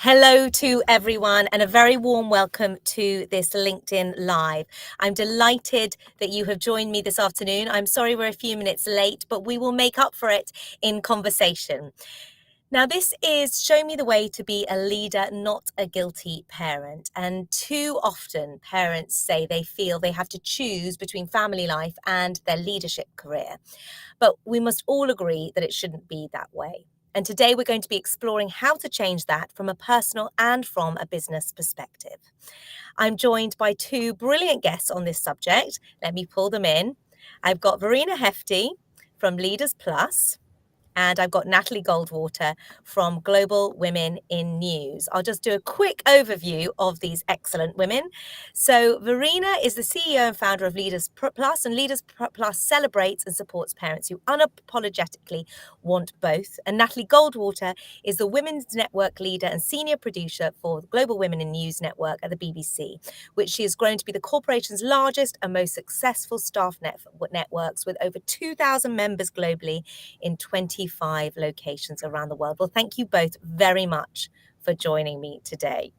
Hello to everyone and a very warm welcome to this LinkedIn Live. I'm delighted that you have joined me this afternoon. I'm sorry we're a few minutes late, but we will make up for it in conversation. Now, this is Show Me the Way to Be a Leader, Not a Guilty Parent. And too often parents say they feel they have to choose between family life and their leadership career. But we must all agree that it shouldn't be that way. And today we're going to be exploring how to change that from a personal and from a business perspective. I'm joined by two brilliant guests on this subject. Let me pull them in. I've got Verena Hefti from Leaders Plus, and I've got Natalie Goldwater from Global Women in News. I'll just do a quick overview of these excellent women. So Verena is the CEO and founder of Leaders Plus, and Leaders Plus celebrates and supports parents who unapologetically want both. And Natalie Goldwater is the Women's Network leader and senior producer for Global Women in News Network at the BBC, which she has grown to be the corporation's largest and most successful staff networks with over 2,000 members globally in 25 locations around the world. Well, thank you both very much for joining me today.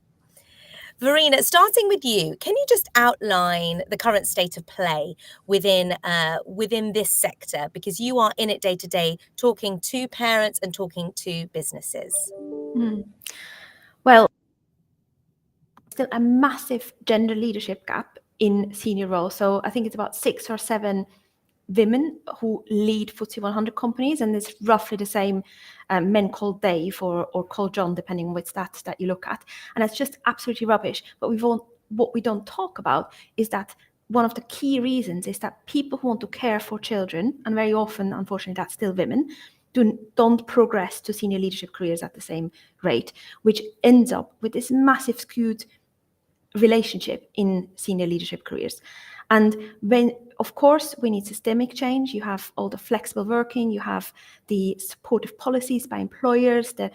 Verena, starting with you, can you just outline the current state of play within this sector? Because you are in it day to day, talking to parents and talking to businesses. Well, still a massive gender leadership gap in senior roles. So I think it's about 6 or 7 women who lead FTSE 100 companies, and it's roughly the same men called Dave or called John, depending on which stats that you look at. And it's just absolutely rubbish. But what we don't talk about is that one of the key reasons is that people who want to care for children, and very often, unfortunately, that's still women, don't progress to senior leadership careers at the same rate, which ends up with this massive skewed relationship in senior leadership careers. And when, of course, we need systemic change. You have all the flexible working, you have the supportive policies by employers, the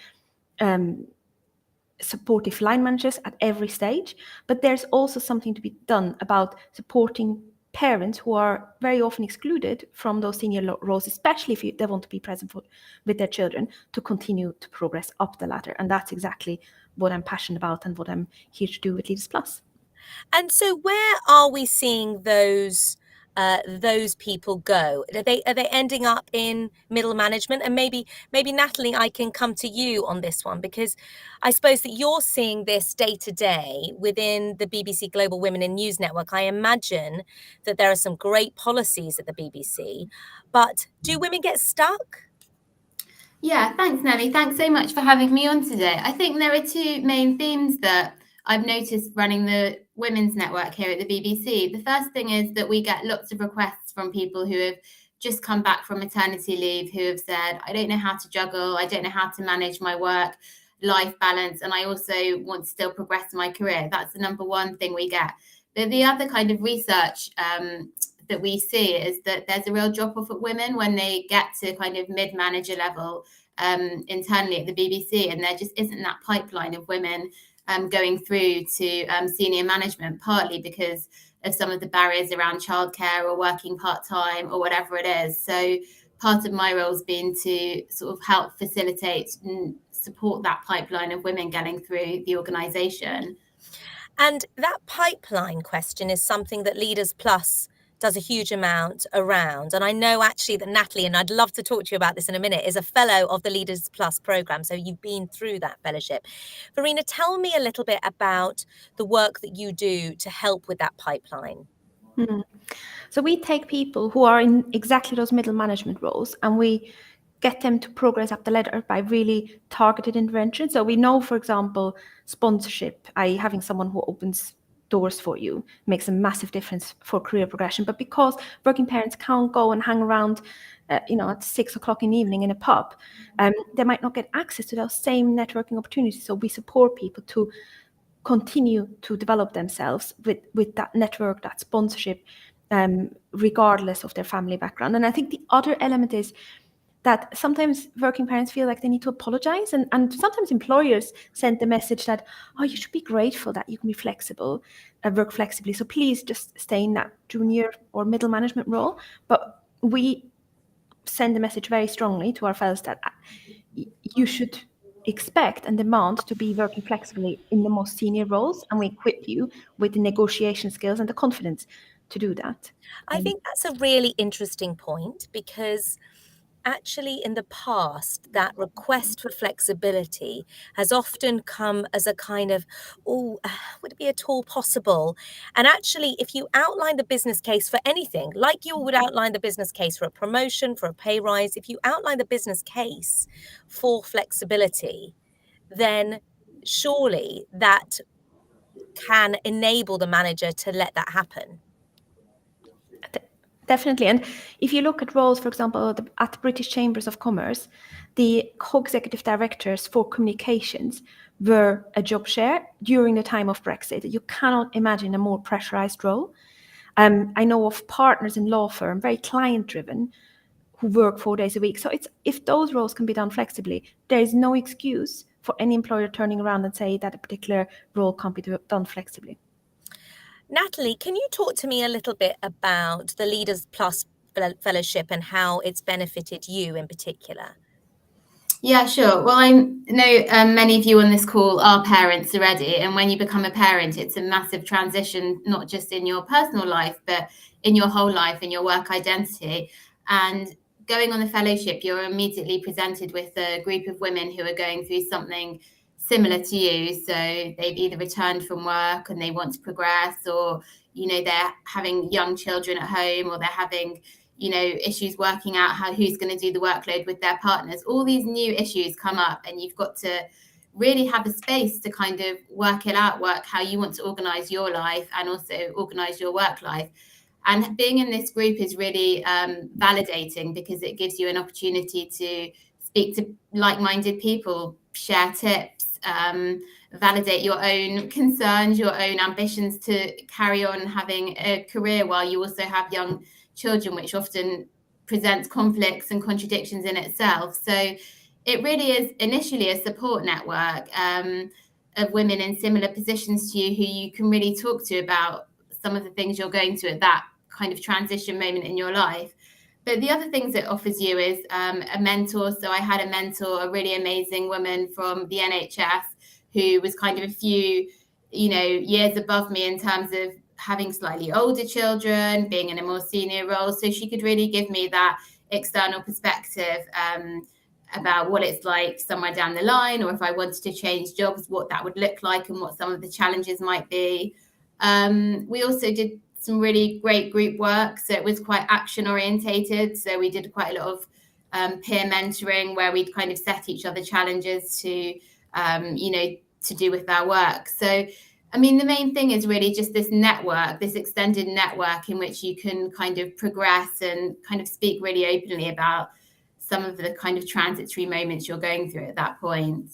supportive line managers at every stage. But there's also something to be done about supporting parents who are very often excluded from those senior roles, especially if they want to be present with their children, to continue to progress up the ladder. And that's exactly what I'm passionate about and what I'm here to do with Leaders Plus. And so where are we seeing those people go? Are they ending up in middle management? And maybe Natalie, I can come to you on this one, because I suppose that you're seeing this day to day within the BBC Global Women in News Network. I imagine that there are some great policies at the BBC, but do women get stuck? Yeah, thanks, Nelly. Thanks so much for having me on today. I think there are two main themes that I've noticed running the Women's Network here at the BBC. The first thing is that we get lots of requests from people who have just come back from maternity leave, who have said, I don't know how to juggle, I don't know how to manage my work-life balance, and I also want to still progress in my career. That's the number one thing we get. But the other kind of research that we see is that there's a real drop-off of women when they get to kind of mid-manager level internally at the BBC, and there just isn't that pipeline of women going through to senior management, partly because of some of the barriers around childcare or working part-time or whatever it is. So part of my role has been to sort of help facilitate and support that pipeline of women getting through the organisation. And that pipeline question is something that Leaders Plus does a huge amount around. And I know actually that Natalie, and I'd love to talk to you about this in a minute, is a fellow of the Leaders Plus program. So you've been through that fellowship. Verena, tell me a little bit about the work that you do to help with that pipeline. So we take people who are in exactly those middle management roles and we get them to progress up the ladder by really targeted intervention. So we know, for example, sponsorship, having someone who opens doors for you, makes a massive difference for career progression. But because working parents can't go and hang around at 6 o'clock in the evening in a pub, they might not get access to those same networking opportunities. So we support people to continue to develop themselves with that network, that sponsorship, regardless of their family background. And I think the other element is that sometimes working parents feel like they need to apologize, and sometimes employers send the message that, oh, you should be grateful that you can be flexible, work flexibly, so please just stay in that junior or middle management role. But we send the message very strongly to our fellows that you should expect and demand to be working flexibly in the most senior roles, and we equip you with the negotiation skills and the confidence to do that. I think that's a really interesting point, because actually in the past that request for flexibility has often come as a kind of, oh, would it be at all possible? And actually, if you outline the business case for anything, like you would outline the business case for a promotion, for a pay rise, if you outline the business case for flexibility, then surely that can enable the manager to let that happen. Definitely. And if you look at roles, for example, at the British Chambers of Commerce, the co-executive directors for communications were a job share during the time of Brexit. You cannot imagine a more pressurized role. I know of partners in law firm, very client-driven, who work 4 days a week. So if those roles can be done flexibly, there is no excuse for any employer turning around and say that a particular role can't be done flexibly. Natalie, can you talk to me a little bit about the Leaders Plus Fellowship and how it's benefited you in particular? Yeah, sure. Well, I know many of you on this call are parents already, and when you become a parent, it's a massive transition, not just in your personal life, but in your whole life, in your work identity. And going on the fellowship, you're immediately presented with a group of women who are going through something similar to you. So they've either returned from work and they want to progress, or they're having young children at home, or they're having issues working out who's going to do the workload with their partners. All these new issues come up, and you've got to really have a space to kind of work how you want to organize your life and also organize your work life. And being in this group is really validating, because it gives you an opportunity to speak to like-minded people, share tips, validate your own concerns, your own ambitions to carry on having a career while you also have young children, which often presents conflicts and contradictions in itself. So it really is initially a support network of women in similar positions to you, who you can really talk to about some of the things you're going through at that kind of transition moment in your life. But the other things it offers you is a mentor. So I had a mentor, a really amazing woman from the NHS, who was kind of a few years above me in terms of having slightly older children, being in a more senior role. So she could really give me that external perspective about what it's like somewhere down the line, or if I wanted to change jobs, what that would look like and what some of the challenges might be. We also did some really great group work. So it was quite action orientated. So we did quite a lot of peer mentoring, where we'd kind of set each other challenges to do with our work. So I mean, the main thing is really just this network, this extended network in which you can kind of progress and kind of speak really openly about some of the kind of transitory moments you're going through at that point.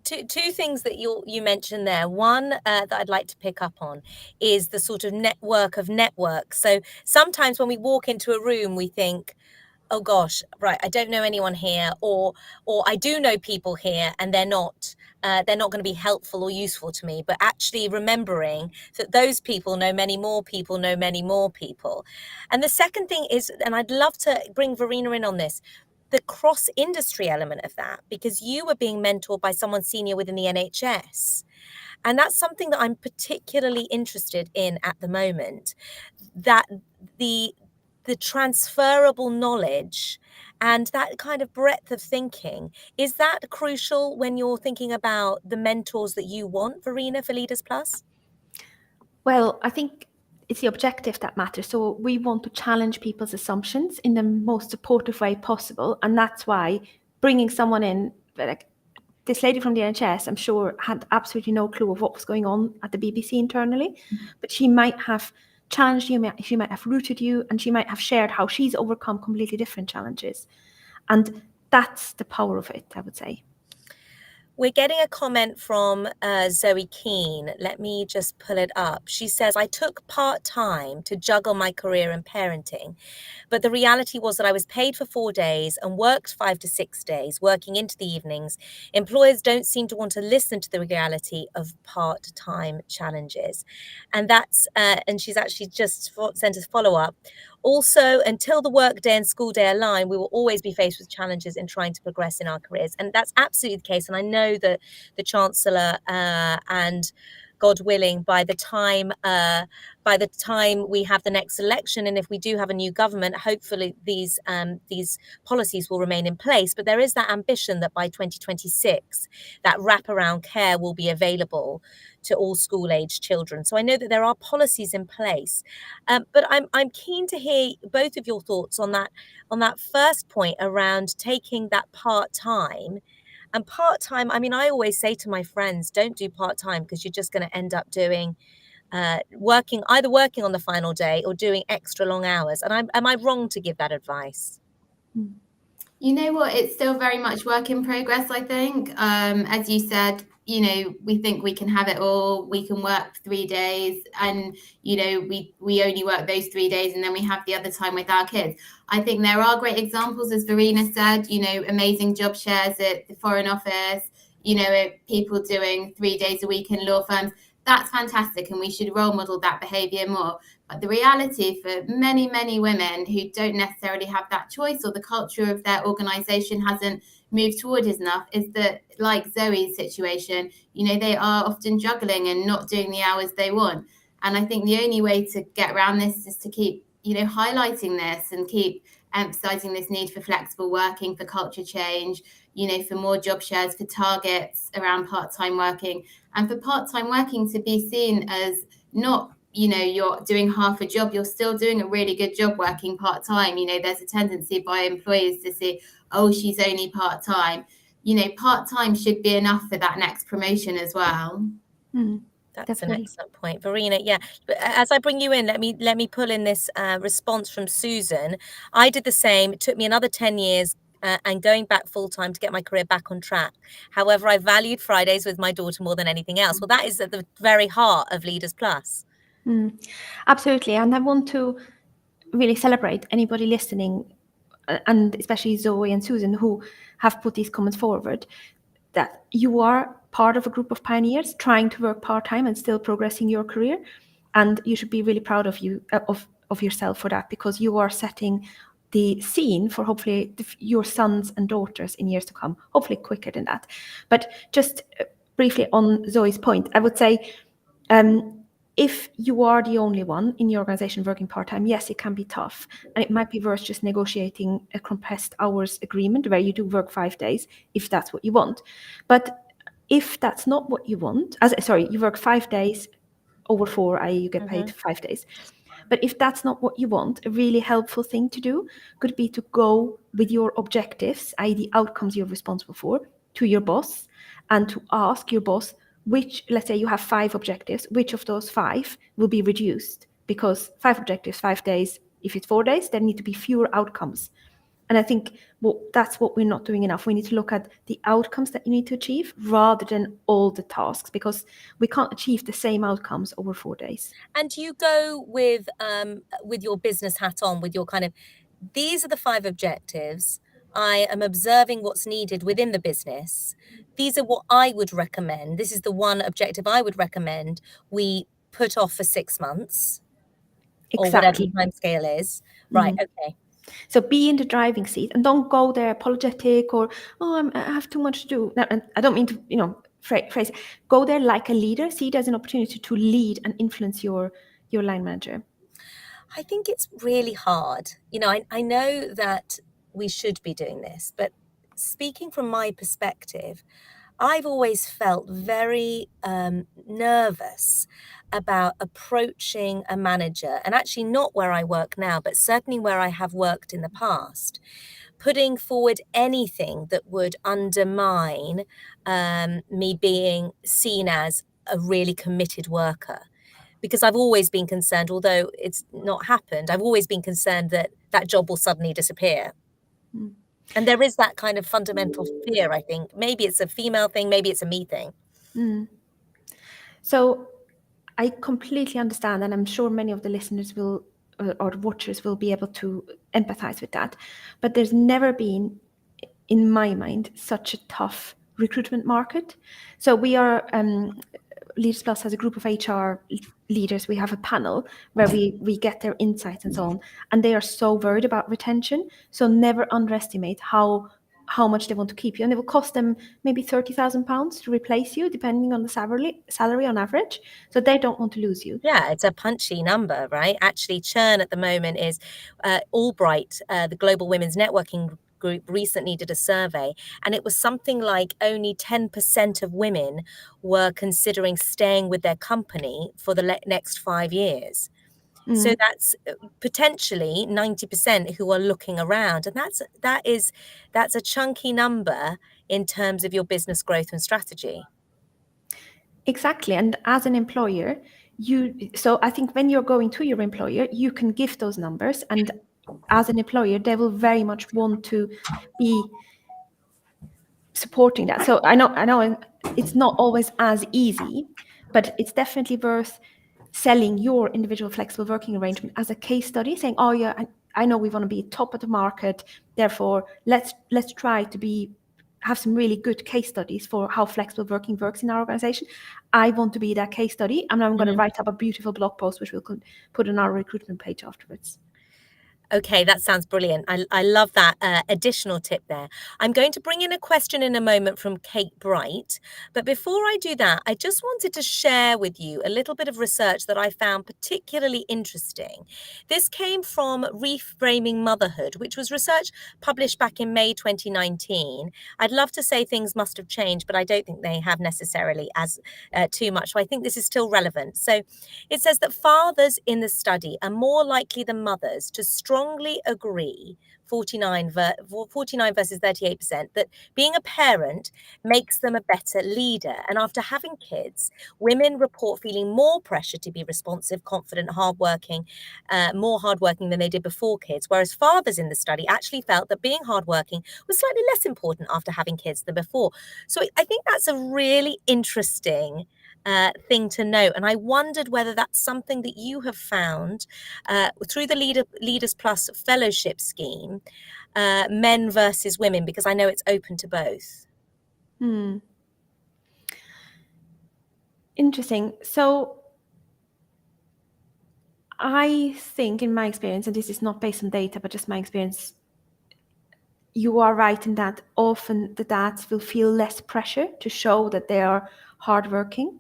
Two things that you mentioned there. One that I'd like to pick up on is the sort of network of networks. So sometimes when we walk into a room, we think, oh gosh, right, I don't know anyone here, or I do know people here and they're not going to be helpful or useful to me. But actually remembering that those people know many more people, know many more people. And the second thing is, and I'd love to bring Verena in on this, the cross-industry element of that, because you were being mentored by someone senior within the NHS. And that's something that I'm particularly interested in at the moment, that the transferable knowledge and that kind of breadth of thinking, is that crucial when you're thinking about the mentors that you want, Verena, for Leaders Plus? Well, I think it's the objective that matters. So we want to challenge people's assumptions in the most supportive way possible. And that's why bringing someone in, like this lady from the NHS, I'm sure, had absolutely no clue of what was going on at the BBC internally, but she might have challenged you, she might have rooted you, and she might have shared how she's overcome completely different challenges. And that's the power of it, I would say. We're getting a comment from Zoe Keane. Let me just pull it up. She says, I took part-time to juggle my career and parenting, but the reality was that I was paid for 4 days and worked 5 to 6 days, working into the evenings. Employers don't seem to want to listen to the reality of part-time challenges. And that's, and she's actually just sent us follow-up. Also, until the workday and school day align, we will always be faced with challenges in trying to progress in our careers. And that's absolutely the case. And I know that the Chancellor and God willing, by the time we have the next election, and if we do have a new government, hopefully these policies will remain in place. But there is that ambition that by 2026, that wraparound care will be available to all school-age children. So I know that there are policies in place, but I'm keen to hear both of your thoughts on that first point around taking that part-time. And part-time, I mean, I always say to my friends, don't do part-time because you're just going to end up doing working on the final day or doing extra long hours. And am I wrong to give that advice? You know what? It's still very much work in progress, I think. As you said, we think we can have it all. We can work 3 days and, we only work those 3 days and then we have the other time with our kids. I think there are great examples, as Verena said, amazing job shares at the Foreign Office, people doing 3 days a week in law firms. That's fantastic, and we should role model that behaviour more. But the reality for many, many women who don't necessarily have that choice, or the culture of their organisation hasn't moved toward enough, is that, like Zoe's situation, they are often juggling and not doing the hours they want. And I think the only way to get around this is to keep, highlighting this and keep emphasising this need for flexible working, for culture change, for more job shares, for targets around part-time working, and for part-time working to be seen as not, you're doing half a job, you're still doing a really good job working part-time. There's a tendency by employers to say, oh, she's only part-time. Part-time should be enough for that next promotion as well. That's an excellent point, Verena. Yeah, as I bring you in, let me pull in this response from Susan. I did the same. It took me another 10 years and going back full time to get my career back on track. However, I valued Fridays with my daughter more than anything else. Well, that is at the very heart of Leaders Plus. Absolutely, and I want to really celebrate anybody listening, and especially Zoe and Susan, who have put these comments forward, that you are part of a group of pioneers trying to work part-time and still progressing your career, and you should be really proud of you of yourself for that, because you are setting the scene for hopefully your sons and daughters in years to come, hopefully quicker than that. But just briefly on Zoe's point, I would say, if you are the only one in your organization working part-time, yes, it can be tough. And it might be worth just negotiating a compressed hours agreement where you do work 5 days, if that's what you want. But if that's not what you want, you work 5 days over 4, i.e. you get paid 5 days. But if that's not what you want, a really helpful thing to do could be to go with your objectives, i.e. the outcomes you're responsible for, to your boss, and to ask your boss, which, let's say you have 5 objectives, which of those 5 will be reduced? Because 5 objectives, 5 days, if it's 4 days, there need to be fewer outcomes. And I think that's what we're not doing enough. We need to look at the outcomes that you need to achieve rather than all the tasks, because we can't achieve the same outcomes over 4 days. And you go with your business hat on, with your kind of, these are the 5 objectives. I am observing what's needed within the business. These are what I would recommend. This is the one objective I would recommend we put off for 6 months. Or whatever the time scale is. Right, okay. So be in the driving seat and don't go there apologetic or, I have too much to do. And I don't mean to, phrase it. Go there like a leader. See it as an opportunity to lead and influence your line manager. I think it's really hard. I know that we should be doing this, but speaking from my perspective, I've always felt very nervous about approaching a manager, and actually not where I work now, but certainly where I have worked in the past, putting forward anything that would undermine me being seen as a really committed worker. Because I've always been concerned, although it's not happened, I've always been concerned that that job will suddenly disappear. And there is that kind of fundamental fear, I think. Maybe it's a female thing, maybe it's a me thing. So I completely understand, and I'm sure many of the listeners will, or watchers will be able to empathize with that. But there's never been, in my mind, such a tough recruitment market. So we are, Leaders Plus has a group of HR leaders, we have a panel where we get their insights and so on, and they are so worried about retention. So never underestimate how much they want to keep you, and it will cost them maybe £30,000 to replace you, depending on the salary on average. So they don't want to lose you. Yeah, it's a punchy number, right? Actually, churn at the moment is Albright, the Global Women's Networking Group, recently did a survey, and it was something like only 10% of women were considering staying with their company for the next 5 years. So that's potentially 90% who are looking around, and that's a chunky number in terms of your business growth and strategy. Exactly. And as an employer, so I think when you're going to your employer, you can give those numbers, and as an employer, they will very much want to be supporting that. So I know it's not always as easy, but it's definitely worth selling your individual flexible working arrangement as a case study, saying, oh yeah, I know we want to be top of the market, therefore let's try to have some really good case studies for how flexible working works in our organization. I want to be that case study, and I'm going to write up a beautiful blog post which we'll put on our recruitment page afterwards. Okay, that sounds brilliant. I love that additional tip there. I'm going to bring in a question in a moment from Kate Bright. But before I do that, I just wanted to share with you a little bit of research that I found particularly interesting. This came from Reframing Motherhood, which was research published back in May 2019. I'd love to say things must have changed, but I don't think they have necessarily as too much. So I think this is still relevant. So it says that fathers in the study are more likely than mothers to strongly agree, 49 versus 38%, that being a parent makes them a better leader. And after having kids, women report feeling more pressure to be responsive, confident, hardworking, more hardworking than they did before kids. Whereas fathers in the study actually felt that being hardworking was slightly less important after having kids than before. So I think that's a really interesting thing to note. And I wondered whether that's something that you have found through the Leaders Plus fellowship scheme, men versus women, because I know it's open to both. Interesting. So I think, in my experience, and this is not based on data, but just my experience, you are right in that often the dads will feel less pressure to show that they are hardworking.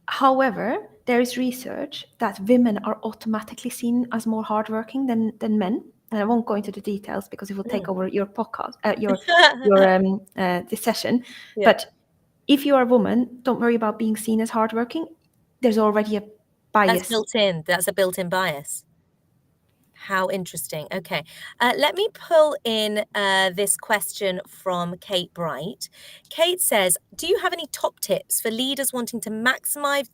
However, there is research that women are automatically seen as more hardworking than men. And I won't go into the details because it will take over your podcast, this session. Yeah. But if you are a woman, don't worry about being seen as hardworking. There's already a bias. That's built in. That's a built-in bias. How interesting. Okay. Let me pull in this question from Kate Bright. Kate says, do you have any top tips for leaders wanting to maximize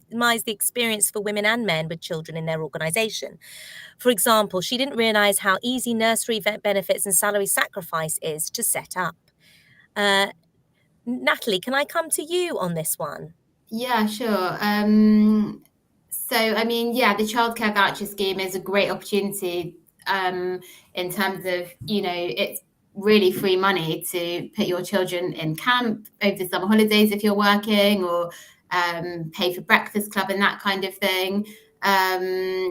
the experience for women and men with children in their organization? For example, she didn't realize how easy nursery benefits and salary sacrifice is to set up. Natalie, can I come to you on this one? Yeah, sure. So, I mean, yeah, the childcare voucher scheme is a great opportunity in terms of, it's really free money to put your children in camp over the summer holidays if you're working, or pay for breakfast club and that kind of thing. I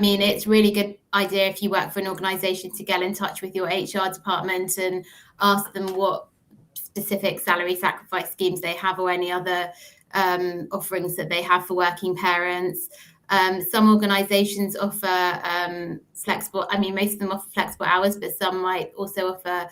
mean, it's really good idea if you work for an organization to get in touch with your HR department and ask them what specific salary sacrifice schemes they have, or any other offerings that they have for working parents. Some organizations offer flexible, I mean, most of them offer flexible hours, but some might also offer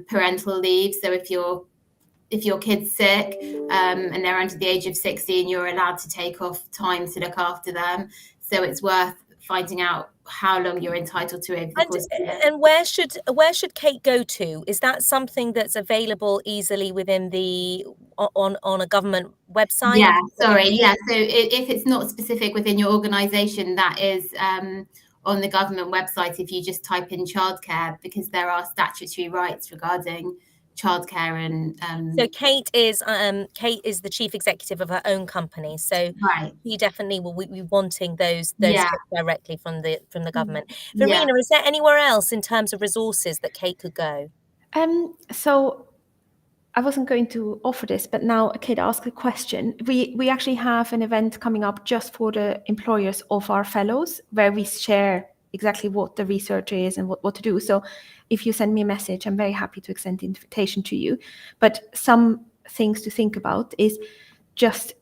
parental leave. So if your kid's sick and they're under the age of 16, you're allowed to take off time to look after them. So it's worth finding out how long you're entitled to over the course of the year. And where should Kate go to? Is that something that's available easily within on a government website? Yeah, sorry. Yeah, so if it's not specific within your organisation, that is on the government website if you just type in childcare, because there are statutory rights regarding childcare. And so Kate is the chief executive of her own company, so right, he definitely will be wanting those yeah, tips directly from the government. Verena, is there anywhere else in terms of resources that Kate could go? So I wasn't going to offer this, but now Kate asked a question. We actually have an event coming up just for the employers of our fellows, where we share exactly what the research is and what to do. So if you send me a message, I'm very happy to extend the invitation to you. But some things to think about is just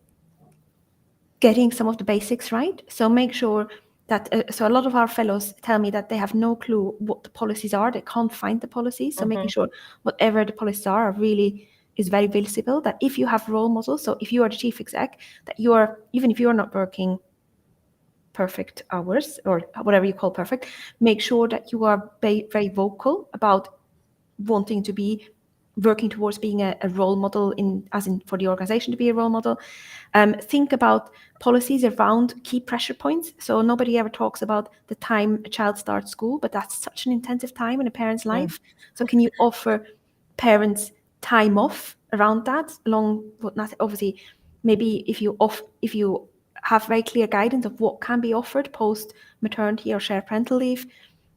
getting some of the basics right. So make sure that, so a lot of our fellows tell me that they have no clue what the policies are. They can't find the policies. So making sure whatever the policies are really is very visible, that if you have role models, so if you are the chief exec, that you are, even if you're not working perfect hours or whatever you call perfect, make sure that you are very vocal about wanting to be working towards being a role model, as in for the organization to be a role model. Think about policies around key pressure points. So nobody ever talks about the time a child starts school, but that's such an intensive time in a parent's life. So can you offer parents time off around that, along what not obviously maybe if you have very clear guidance of what can be offered post maternity or shared parental leave.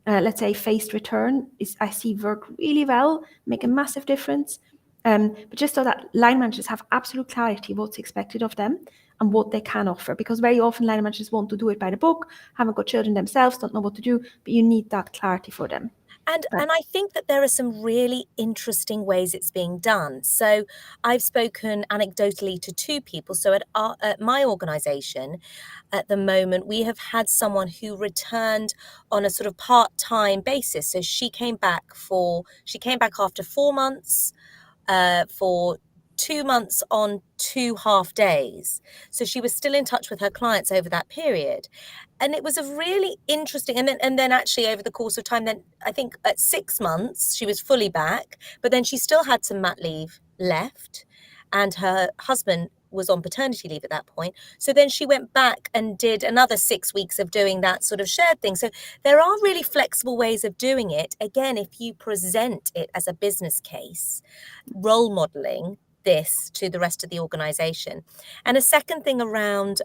Let's say phased return is, I see, work really well, make a massive difference. But just so that line managers have absolute clarity what's expected of them and what they can offer, because very often line managers want to do it by the book, haven't got children themselves, don't know what to do, but you need that clarity for them. And I think that there are some really interesting ways it's being done. So I've spoken anecdotally to two people. So at my organisation, at the moment, we have had someone who returned on a sort of part-time basis. So she came back after 4 months, for 2 months on 2 half days. So she was still in touch with her clients over that period. And it was a really interesting, and then actually over the course of time, then I think at 6 months she was fully back, but then she still had some mat leave left, and her husband was on paternity leave at that point. So then she went back and did another 6 weeks of doing that sort of shared thing. So there are really flexible ways of doing it. Again, if you present it as a business case, role modeling this to the rest of the organization. And a second thing around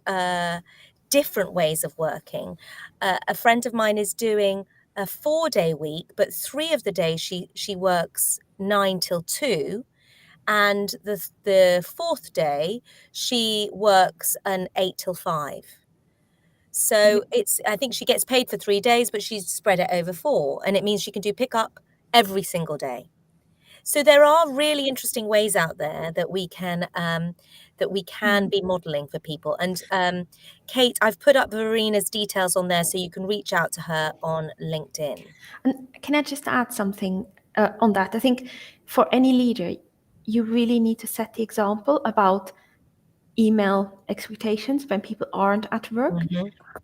different ways of working. A friend of mine is doing a 4-day week, but 3 of the days she works 9 till 2, and the 4th day she works an 8 till 5. So I think she gets paid for 3 days, but she's spread it over 4, and it means she can do pickup every single day. So there are really interesting ways out there that we can be modeling for people. And Kate, I've put up Verena's details on there so you can reach out to her on LinkedIn. And can I just add something on that? I think for any leader, you really need to set the example about email expectations when people aren't at work.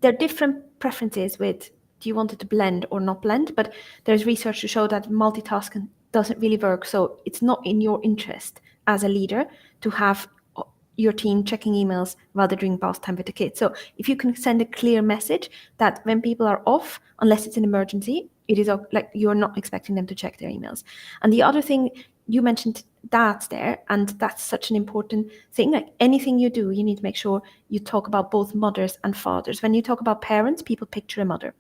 There are different preferences with, do you want it to blend or not blend? But there's research to show that multitasking doesn't really work. So it's not in your interest as a leader to have your team checking emails while they're doing bath time with the kids. So if you can send a clear message that when people are off, unless it's an emergency, it is like you're not expecting them to check their emails. And the other thing, you mentioned dads there, and that's such an important thing. Like anything you do, you need to make sure you talk about both mothers and fathers. When you talk about parents, people picture a mother.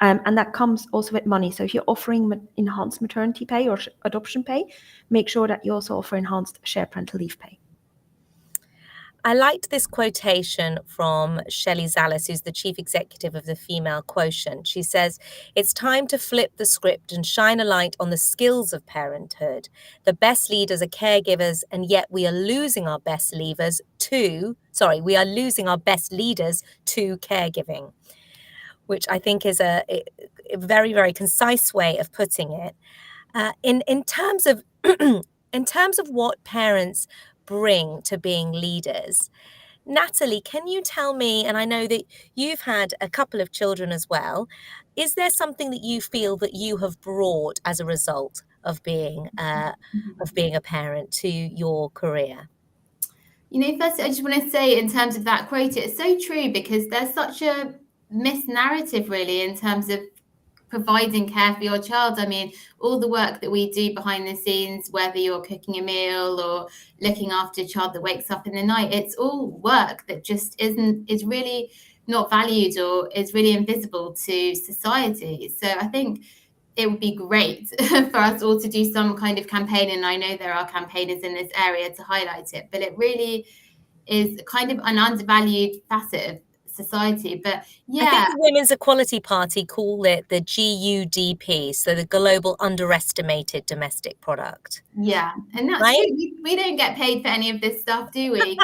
And that comes also with money. So if you're offering enhanced maternity pay or adoption pay, make sure that you also offer enhanced shared parental leave pay. I liked this quotation from Shelley Zallis, who's the chief executive of the Female Quotient. She says, "It's time to flip the script and shine a light on the skills of parenthood. The best leaders are caregivers, and yet we are losing our best leaders to caregiving," which I think is a very, very concise way of putting it. In terms of in terms of what parents bring to being leaders, Natalie, can you tell me, and I know that you've had a couple of children as well, is there something that you feel that you have brought as a result of being a parent to your career? First, I just want to say, in terms of that quote, it's so true, because there's such a misnarrative, really, in terms of providing care for your child. I mean, all the work that we do behind the scenes, whether you're cooking a meal or looking after a child that wakes up in the night, it's all work that just is really not valued or is really invisible to society. So I think it would be great for us all to do some kind of campaign, and I know there are campaigners in this area to highlight it, but it really is kind of an undervalued facet of society. But yeah, I think the Women's Equality Party call it the GUDP, so the Global Underestimated Domestic Product. Yeah, and that's right? true. We don't get paid for any of this stuff, do we?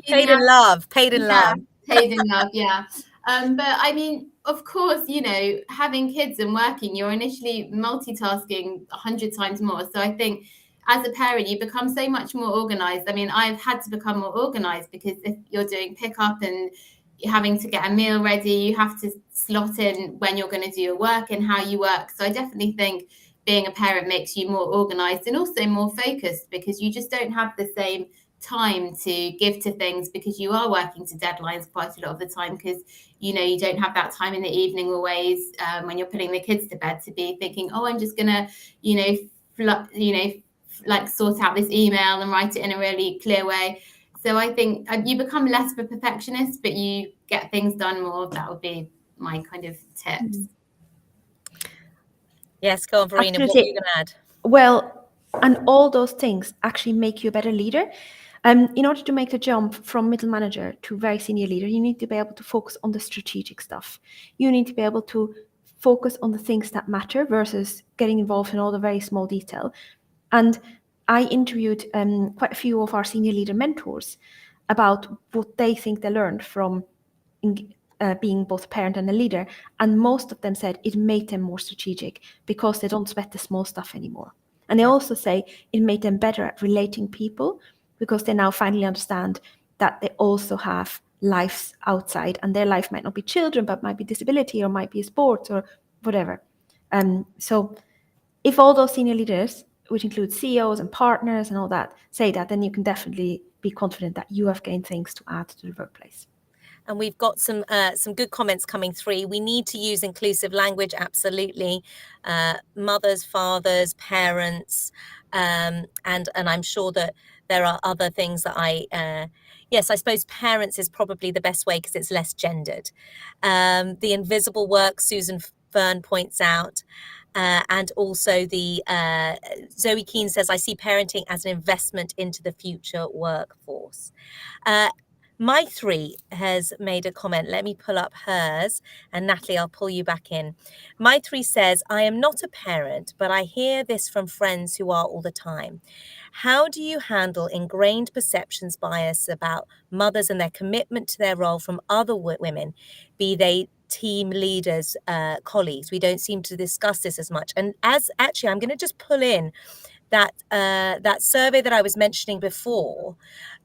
Paid in love, paid in love. Paid in love, yeah. But I mean, of course, you know, having kids and working, you're initially multitasking 100 times more. So I think as a parent, you become so much more organized. I mean, I've had to become more organized because if you're doing pickup and you're having to get a meal ready, you have to slot in when you're going to do your work and how you work. So I definitely think being a parent makes you more organized and also more focused because you just don't have the same time to give to things because you are working to deadlines quite a lot of the time because you know you don't have that time in the evening always when you're putting the kids to bed to be thinking, oh, I'm just gonna like sort out this email and write it in a really clear way. So I think you become less of a perfectionist, but you get things done more. That would be my kind of tips. Yes, go on, Verena. What were you going to add? Well, and all those things actually make you a better leader. In order to make the jump from middle manager to very senior leader, you need to be able to focus on the strategic stuff. You need to be able to focus on the things that matter versus getting involved in all the very small detail. And I interviewed quite a few of our senior leader mentors about what they think they learned from being both a parent and a leader. And most of them said it made them more strategic because they don't sweat the small stuff anymore. And they also say it made them better at relating people because they now finally understand that they also have lives outside and their life might not be children, but might be disability or might be sports or whatever. So if all those senior leaders, which include CEOs and partners and all that, say that, then you can definitely be confident that you have gained things to add to the workplace. And we've got some good comments coming through. We need to use inclusive language, absolutely. Mothers, fathers, parents, and I'm sure that there are other things that yes, I suppose parents is probably the best way because it's less gendered. The invisible work, Susan Fern points out. And also the Zoe Keane says, I see parenting as an investment into the future workforce. My three has made a comment. Let me pull up hers. And Natalie, I'll pull you back in. My three says, I am not a parent, but I hear this from friends who are all the time. How do you handle ingrained perceptions bias about mothers and their commitment to their role from other women, be they team leaders, colleagues? We don't seem to discuss this as much. And as actually, I'm going to just pull in that survey that I was mentioning before,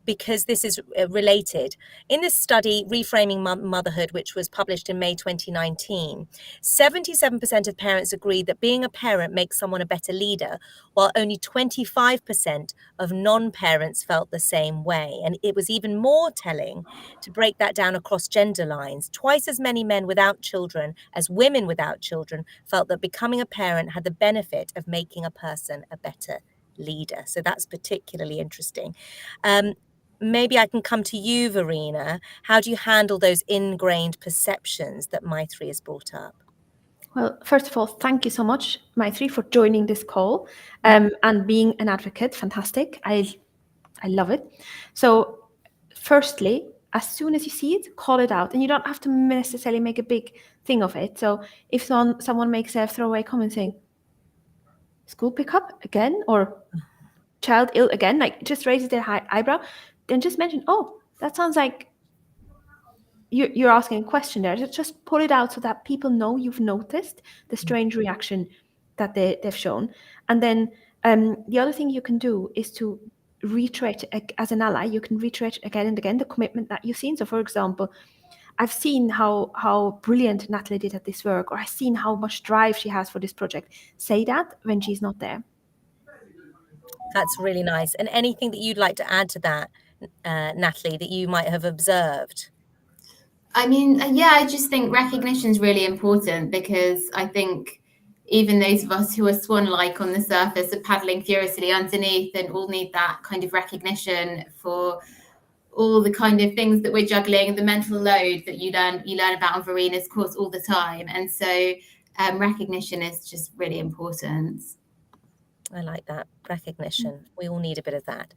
because this is related. In this study, Reframing Motherhood, which was published in May 2019, 77% of parents agreed that being a parent makes someone a better leader, while only 25% of non-parents felt the same way. And it was even more telling to break that down across gender lines. Twice as many men without children as women without children felt that becoming a parent had the benefit of making a person a better leader. So that's particularly interesting. Maybe I can come to you, Verena. How do you handle those ingrained perceptions that Maitri has brought up? Well, first of all, thank you so much, Maitri, for joining this call and being an advocate. Fantastic. I love it. So firstly, as soon as you see it, call it out. And you don't have to necessarily make a big thing of it. So if someone makes a throwaway comment saying, school pickup again, or child ill again, like just raises their eyebrow, then just mention, oh, that sounds like you're asking a question there. Just pull it out so that people know you've noticed the strange reaction that they've shown. And then the other thing you can do is to reiterate, as an ally, you can reiterate again and again the commitment that you've seen. So for example, I've seen how brilliant Natalie did at this work, or I've seen how much drive she has for this project. Say that when she's not there. That's really nice. And anything that you'd like to add to that, Natalie, that you might have observed? I mean, yeah, I just think recognition is really important because I think even those of us who are swan-like on the surface are paddling furiously underneath and all need that kind of recognition for all the kind of things that we're juggling, the mental load that you learn about on Verena's course all the time. And so recognition is just really important. I like that. Recognition. We all need a bit of that.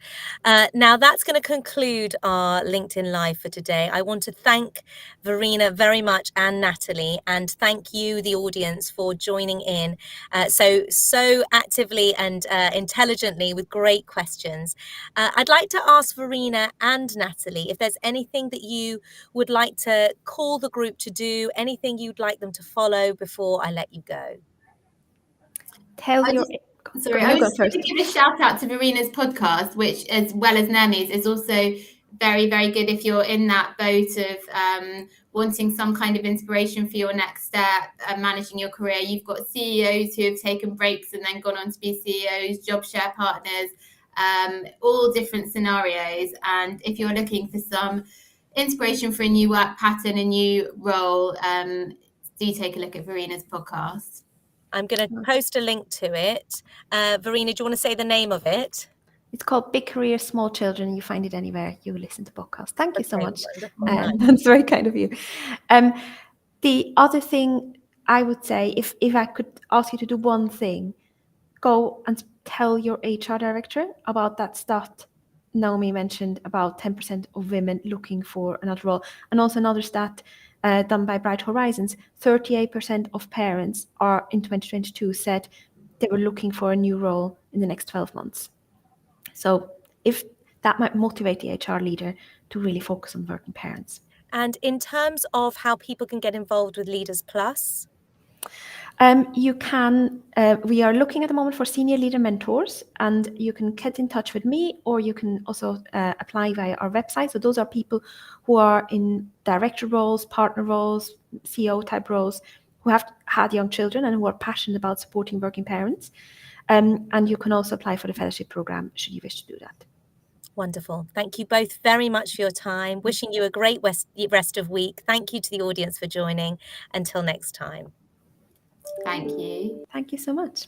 Now that's going to conclude our LinkedIn Live for today. I want to thank Verena very much and Natalie, and thank you, the audience, for joining in so actively and intelligently with great questions. I'd like to ask Verena and Natalie if there's anything that you would like to call the group to do, anything you'd like them to follow before I let you go. Sorry, I was just going to give a shout out to Verena's podcast, which, as well as Nemi's, is also very, very good if you're in that boat of wanting some kind of inspiration for your next step and managing your career. You've got CEOs who have taken breaks and then gone on to be CEOs, job share partners, all different scenarios. And if you're looking for some inspiration for a new work pattern, a new role, do take a look at Verena's podcast. I'm going to post a link to it. Verena, do you want to say the name of it? It's called Big Career, Small Children. You find it anywhere you listen to podcasts. Thank you so much. Nice. That's very kind of you. The other thing I would say, if I could ask you to do one thing, go and tell your HR director about that stat Naomi mentioned about 10% of women looking for another role. And also another stat done by Bright Horizons, 38% of parents are in 2022 said they were looking for a new role in the next 12 months. So if that might motivate the HR leader to really focus on working parents. And in terms of how people can get involved with Leaders Plus? You can, we are looking at the moment for senior leader mentors, and you can get in touch with me, or you can also apply via our website. So those are people who are in director roles, partner roles, CEO type roles, who have had young children and who are passionate about supporting working parents. And you can also apply for the fellowship program should you wish to do that. Wonderful. Thank you both very much for your time. Wishing you a great rest of week. Thank you to the audience for joining. Until next time. Thank you. Thank you so much.